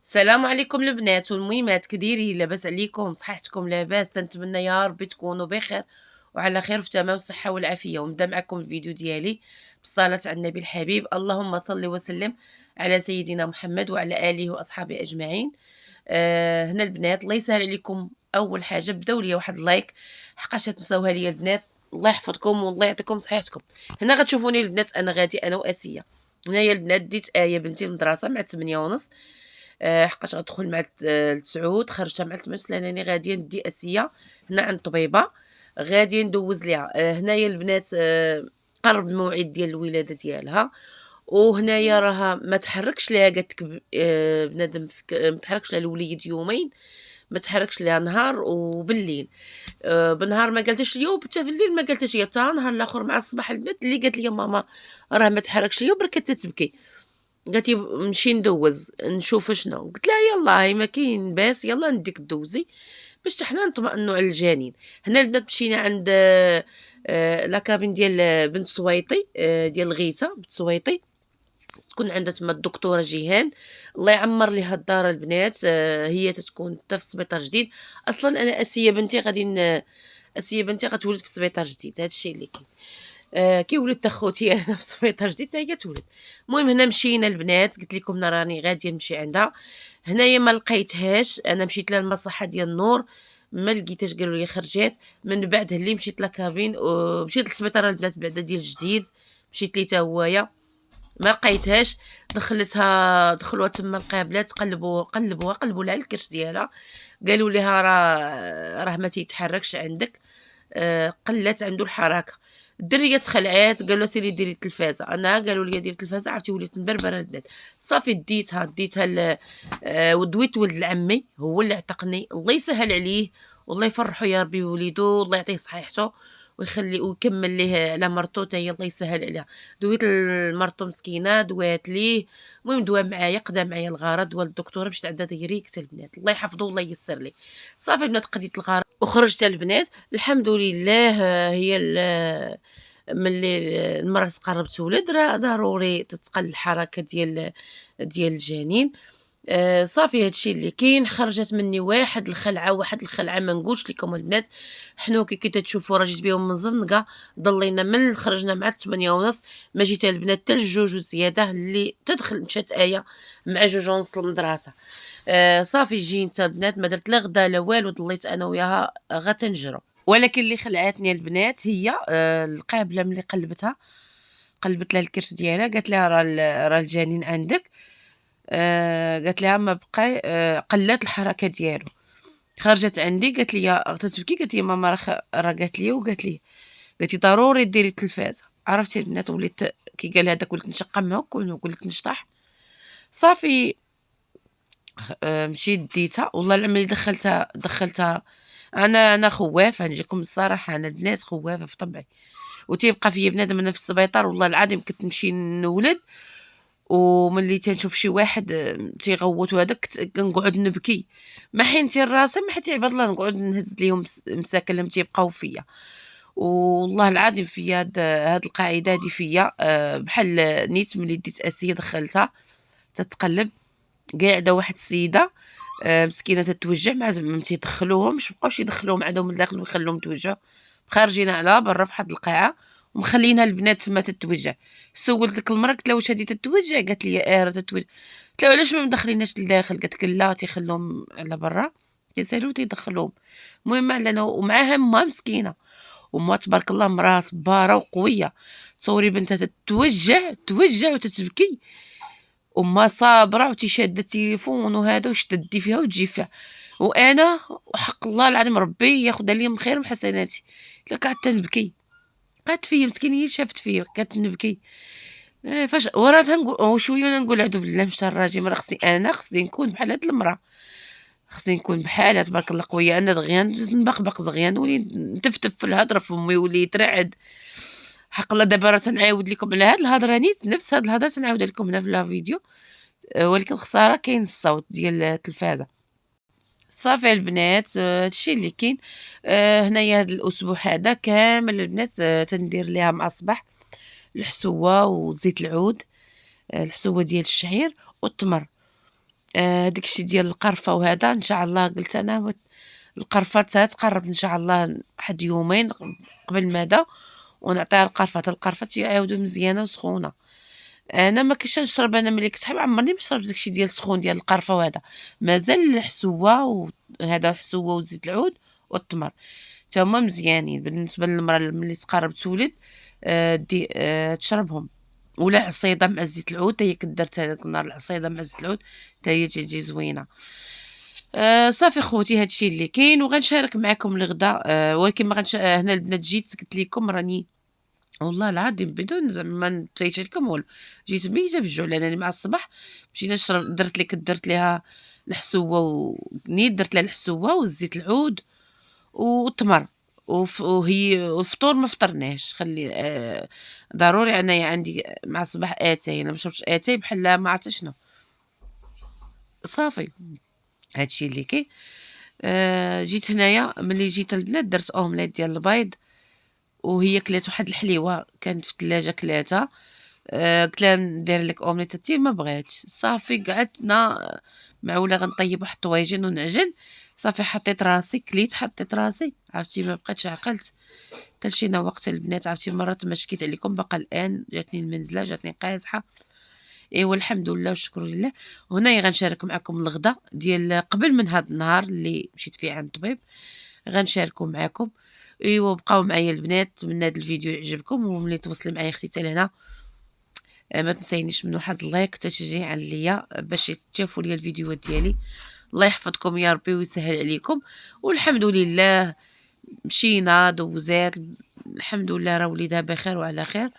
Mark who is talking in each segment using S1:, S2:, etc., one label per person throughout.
S1: السلام عليكم البنات والميمات، كديرين؟ لاباس عليكم؟ صحتكم لاباس؟ تنتمنى يا ربي تكونوا بخير وعلى خير في تمام الصحه والعافيه. ونبدا معكم الفيديو ديالي بالصلاه على النبي الحبيب. اللهم صل وسلم على سيدنا محمد وعلى اله واصحابه اجمعين. هنا البنات الله يسهل عليكم. اول حاجه بداو لي واحد اللايك، حقاش تنساوها لي البنات. الله يحفظكم والله يعطيكم صحتكم. هنا غتشوفوني البنات، انا غادي انا واسيه. هنايا البنات ديت ايه بنتي المدرسه مع 8:30، حقاش غتدخل مع ل9، خرجت مع 8:30 لانني غاديه ندي اسيه هنا عند طبيبه غادي ندوز ليها. هنايا البنات قرب الموعد ديال الولاده ديالها، وهنايا راها ما تحركش ليها. قالت لك بنادم ما تحركش لها الوليد يومين، ما تحركش ليها نهار وبالليل. بالنهار ما قالتش اليوم، حتى في الليل ما قالتش هي. حتى نهار الاخر مع الصباح البنات اللي قالت لي ماما راه ما تحركش اليوم، برك تتبكي. قالت لي نمشي ندوز نشوف شنو. قلت لها يلا، هاي ما كاين باس، يلا نديك دوزي باش حنا نطمئنوا على الجنين. هنا البنات مشينا عند لاكابين ديال بنت سويطي، ديال الغيته بنت سويطي. تكون عندها تما الدكتوره جيهان، الله يعمر ليها الدار البنات. هي تتكون حتى في السبيطار جديد. اصلا انا اسيه بنتي اسيه بنتي غتولد في السبيطار جديد، هذا الشيء اللي كاين. كي ولدت خوتي انا في السبيطار جديد حتى هي تولد. المهم هنا مشينا البنات، قلت لكم انا راني غاديه نمشي عندها. هنايا ما لقيتهاش، انا مشيت للمصحه ديال النور ما لقيتهاش، قالوا لي خرجات. من بعد اللي مشيت لكابين ومشيت للسبيطار البنات بعدا ديال الجديد، مشيت ليه تا هوايا ما لقيتهاش. دخلوها تما القابلات، قلبوا لها الكرش ديالها، قالوا لها راه ما تيتحركش عندك. قلت عنده الحركه. الدريه تخلعات، قالوا سيري ديري التلفازه. انا قالوا لي ديري التلفازه، عرفتي وليت نبربر البنات. صافي ديتها ودويت ولد لعمي هو اللي عتقني، الله يسهل عليه والله يفرحو يا ربي وليدو، الله يعطيه صحيحته ويخلي ويكمل ليه على مرتو حتى هي الله يسهل عليها. دويت لمرتو مسكينه، دوات ليه. المهم دوا معايا، قدا معايا الغرض، دوا للدكتوره باش تعدا ديريكت البنات، الله يحفظو والله ييسر ليه. صافي البنات قضيت الغرض وخرجت البنات الحمد لله. هي ملي المرأة تقرب تولد راه ضروري تتقل الحركة ديال الجنين. صافي هادشي اللي كاين. خرجت مني واحد الخلعه ما نقولش لكم البنات. حنوكي كي تشوفوا راه جيت بهم من الزنقه، ضلينا من خرجنا مع 8:30، ما جيت البنات حتى الجوج وزياده اللي تدخل مشات ايه مع 2:30 المدرسه. صافي جيت البنات ما درت لا غدا لا والو، ضليت انا وياها غتنجرو. ولكن اللي خلعتني البنات هي القابله ملي قلبت لها الكرش ديالها، قالت لها راه الجنين عندك. قالت لها ما بقى. قلات الحركه ديالو. خرجت عندي قالت لي تتبكي، قالت لي ماما راه قالت لي قالت لي ضروري ديري التلفازه. عرفتي البنات وليت كي قال هذاك وليت نشقم وليت نشطح. صافي مشيت ديتها والله العمري دخلتها. انا خوافه نجيكم الصراحه، انا البنات خوافه في طبعي، وتيبقى فيا بنادم انا في السبيطار والله العظيم كنت نمشي نولد، وملي تنشوف شي واحد تيغوت وهذاك كنقعد نبكي. ما حينتي راسي ما حيت عباد الله نقعد نهز ليهم مساكن لم تيبقاو فيا. والله العظيم فيا هاد القاعده هادي فيا. بحال نيت ملي ديت اسيه دخلتها تتقلب قاعده واحد السيده مسكينه تتوجع، ما تيدخلوهمش، مابقاوش يدخلوهم عندهم من الداخل ويخلوهم توجعوا. خارجين على برا فواحد القاعه ومخلينا البنات تما تتوجع. سولت ديك المراه قلت لها واش هادي تتوجع؟ قالت لي راه تتوجع. قلت لها علاش ما مدخليناش للداخل؟ قالت لك لا تيخلوهم على برا، تيسالو تيدخلوهم. المهم علنا ومعاها ما مسكينه، وما تبارك الله مراه صباره وقويه. تصوري بنتها توجع وتتبكي، وما صابره وتشاد التليفون وهذا وشتدي فيها وتجي فيها. وانا وحق الله العظيم ربي ياخذها لي من خير من حسناتي، لا قعدت نبكي. قعدت فيا مسكينه هي شافت فيا قعدت نبكي. فاش ورات نقول وشويه نقول اعوذ بالله من الشيطان الرجيم، راه خصني نكون بحال هاد المراه، خصني نكون بحالها تبارك الله قويه. انا دغيا نبقبق دغيا نولي نتفتف في الهضره، فمي يولي يترعد. حق الله دابا راه تنعاود لكم على هاد الهضره، نفس هاد الهضره تنعاودها لكم هنا في لا فيديو. ولكن خساره كاين الصوت ديال التلفازه. صافي البنات هادشي اللي كاين. هنايا هاد الاسبوع هذا كامل البنات تندير ليها مع الصباح الحسوه وزيت العود، الحسوه ديال الشعير والتمر. داكشي ديال القرفة وهذا إن شاء الله قلت أنا القرفة تقرب إن شاء الله واحد يومين قبل مادا ونعطيها القرفة، حتى القرفة تيعاودو مزيانة وسخونة. أنا ما كنتش نشرب، أنا ملي كنت حامل عمرني ما شربت داكشي ديال السخون ديال القرفة وهذا، مازال الحسوة وهذا الحسوة وزيت العود والتمر تا هما مزيانين بالنسبة للمرا ملي تقارب تولد دي تشربهم، ولا عصيدة مع زيت العود تا هي كدرت هذاك النهار العصيدة مع زيت العود تا هي تجي زوينة. صافي خوتي هادشي اللي كاين، وغنشارك معكم الغدا ولكن ما هنا البنات جيت قلت لكم راني والله العظيم بدون زعما ما نتيت عليكم والو، جيت ميتة بالجوع لأنني مع الصباح مشينا درت ليها الحسوة ونيت درت لها الحسوة وزيت العود والتمر وهي الفطور ما فطرناش خلي ضروري انايا عندي مع الصباح اتاي، انا ما شربتش اتاي بحال ما عرفت شنو. صافي هادشي اللي كاين. جيت هنايا ملي جيت البنات درت اومليت ديال البيض وهي كلات واحد الحليوه كانت في الثلاجه كلاتها. قلت لها ندير لك اومليت تي ما بغاتش، صافي قعدنا معوله غنطيب واحد الطواجن ونعجن، صافي حطيت راسي كليت حطيت راسي عرفتي ما بقيتش عقلت كلشينا وقت البنات عرفتي مرات ما شكيت عليكم باقا الان جاتني المنزله جاتني قازحه. ايوا الحمد لله والشكر لله. وهنايا غنشارك معكم الغدا ديال قبل من هذا النهار اللي مشيت فيه عند الطبيب غنشاركو معكم. ايوا بقاو معايا البنات، نتمنى هذا الفيديو يعجبكم، وملي توصلي معايا اختي حتى لهنا ما تنسينيش من واحد اللايك تشجيعا ليا باش تشوفوا لي الفيديوهات ديالي. الله يحفظكم يا ربي ويسهل عليكم، والحمد لله مشينا دوزات الحمد لله راه وليدها بخير وعلى خير،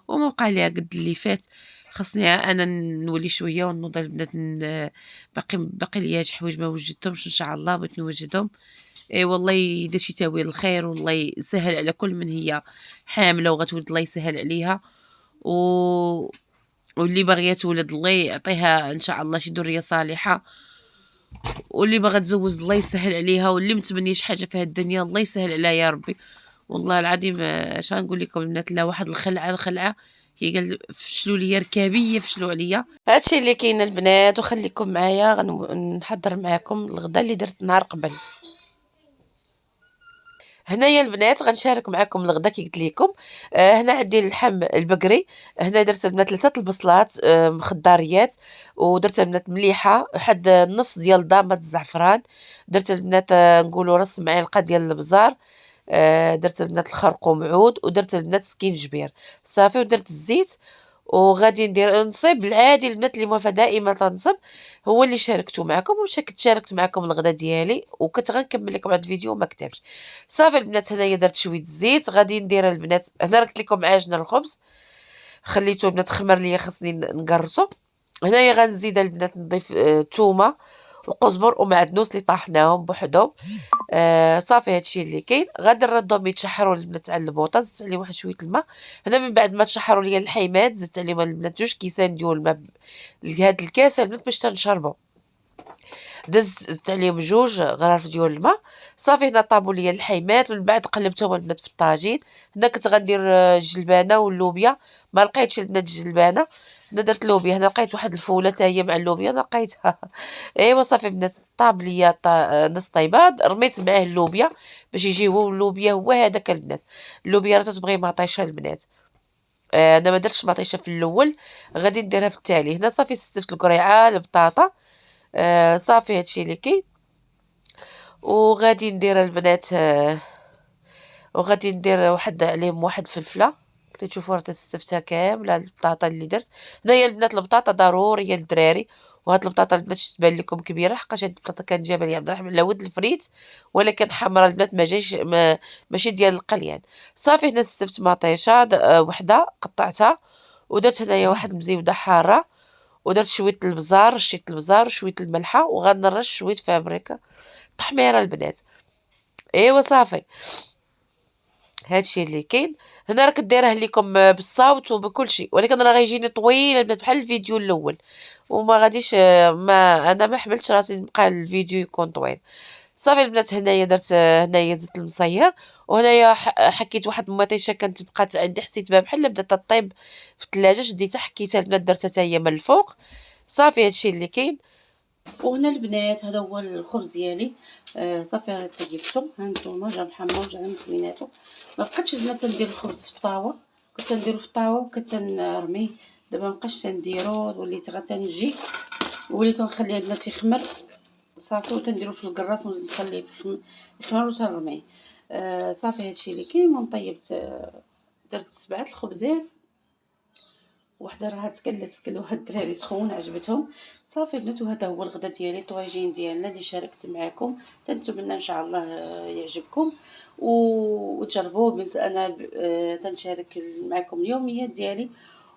S1: وما بقى ليها قد اللي فات. خاصني انا نولي شويه ونوض البنات باقي ليا شي حوايج ما وجدتهمش ان شاء الله بغيت نوجدهم. اي والله يدير شي تاويل الخير والله يسهل على كل من هي حامله وغتولد الله يسهل عليها، و واللي باغيه تولد الله يعطيها ان شاء الله شي ذريه صالحه، واللي باغا تزوج الله يسهل عليها، واللي متمنيه شي حاجه في هاد الدنيا الله يسهل عليها يا ربي. والله العظيم اش غنقول لكم البنات، لا واحد الخلعه كي قال فشلوا لي ركابيه فشلوا عليا. هادشي اللي كاين البنات، وخليكم معايا غنحضر معكم الغدا اللي درت نهار قبل. هنايا البنات غنشارك معكم الغدا كي قلت لكم. هنا عندي اللحم البقري، هنا درت البنات 3 البصلات مخضريات، ودرت البنات مليحه واحد نص ديال ضامه الزعفران، درت البنات نقولوا رص معلقه ديال البزار، درت البنات الخرقوم عود، ودرت البنات سكينجبير صافي، ودرت الزيت. وغادي ندير نصيب العادي البنات اللي موافقه دائما تنصب هو اللي شاركته معكم، ومشى كنت شاركت معكم الغدا ديالي وكنت غنكمل لكم هذا الفيديو وما كتبش. صافي البنات هنايا درت شويه الزيت غادي ندير البنات. هنا قلت لكم عاجن الخبز خليته البنات خمر ليا خصني نقرصو. هنايا غنزيد البنات نضيف تومه وقزبر ومعدنوس اللي طاحناهم بوحدهم. صافي هادشي اللي كاين. غادي نردهم يتشحروا البنات على البوطه، زدت عليهم واحد شويه الماء. هنا من بعد ما تشحروا ليا الحيمات زدت عليهم البنات 2 كيسان ديال الماء لهاد الكاس البنات باش تنشربوا، زدت عليهم 2 غراف ديال الماء. صافي هنا طابوا ليا الحيمات، ومن بعد قلبتهم البنات في الطاجين. هنا كنت غندير الجلبانه واللوبيا، ما لقيتش البنات الجلبانه، هنا درت لوبيا. هنا لقيت واحد الفوله حتى هي مع اللوبيا انا لقيتها. ايوا صافي البنات طاب ليا نص طيبات، رميت معاه اللوبيا باش يجي هو اللوبيا هو هذاك البنات. اللوبيا راه تتبغي مطيشه البنات، انا ما درتش مطيشه في الاول، غادي نديرها في التالي. هنا صافي ستفت القريعه البطاطا. صافي هادشي اللي كاين. وغادي ندير البنات وغادي ندير واحد عليهم واحد فلفله تشوفوا راه تستفتها كامله البطاطا اللي درت. هنايا البنات البطاطا ضروريه للدراري، وهاد البطاطا البنات تبان لكم كبيره حقاش هاد البطاطا كانت جابها لي عبد الرحمن على ود الفريت، ولكن حمراء البنات ما جايش ماشي ديال القليان. صافي هنا استفت مطيشه وحده قطعتها، ودرت هنايا واحد مزيوده حاره، ودرت شويه البزار رشيت البزار وشويه الملحه، وغنرش شويه فابريكا تحميره البنات. ايوا صافي هادشي اللي كاين. هنا راه كديره لكم بالصوت وبكل شيء، ولكن راه غيجيني طويل البنات بحال الفيديو الاول، وما غاديش ما انا ما حملتش راسي نبقى الفيديو يكون طويل. صافي البنات هنايا درت هنايا زيت المصير، وهنايا حكيت واحد المطيشه كانت بقات عندي حسيت بها بحال بدات طيب في الثلاجه، شديتها حكيتها البنات درتها حتى هي من الفوق. صافي هادشي اللي كاين.
S2: وهنا البنات هذا هو الخبز ديالي. صافي راه طيبته، ها نتوما جا محمر جا مكوناتو. ما بقيتش البنات تندير الخبز في الطاوه، كنت نديرو في الطاوه وكنت نرميه. دابا مابقيتش تنديرو، وليت غير تنجي وليت نخليه البنات يخمر صافي، وتنديرو في الكراس ونخليه يخمر وتنرميه. صافي هادشي اللي كاين. المهم طيبت، درت 7 الخبزات، وحده راها تكلت كلوها الدراري سخون عجبتهم. صافي البنات، وهذا هو الغدا ديالي الطواجين ديالنا اللي شاركت معكم. تنتمنى ان شاء الله يعجبكم وتجربوه. بس انا تنشارك معكم اليوميات ديالي.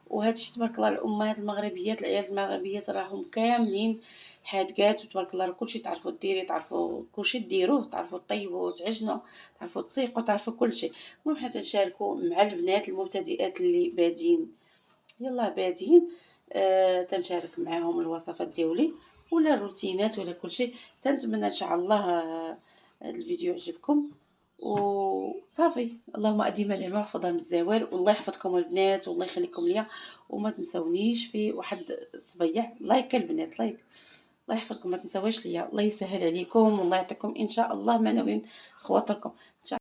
S2: وهادشي تبارك الله الامهات المغربيات العيال المغربيات راهم كاملين حادقات، وتبارك الله كلشي تعرفوا ديري، تعرفوا كلشي ديروه، تعرفوا طيبوا تعجنوا، تعرفوا تسيقوا، تعرفوا كلشي. المهم حنا تنشاركوا مع البنات المبتدئات اللي بادين يلاه بادين. تنشارك معاهم الوصفات ديالي ولا الروتينات ولا كلشي. تنتمنى ان شاء الله هذا الفيديو يعجبكم وصافي. اللهم اديم النعمه واحفظها من الزوال، والله يحفظكم البنات والله يخليكم ليا. وما تنسونيش في واحد الصبيع لايك البنات، لايك. الله يحفظكم، ما تنساوش ليا. الله يسهل عليكم والله يعطيكم ان شاء الله ما ناويين خواطركم ان شاء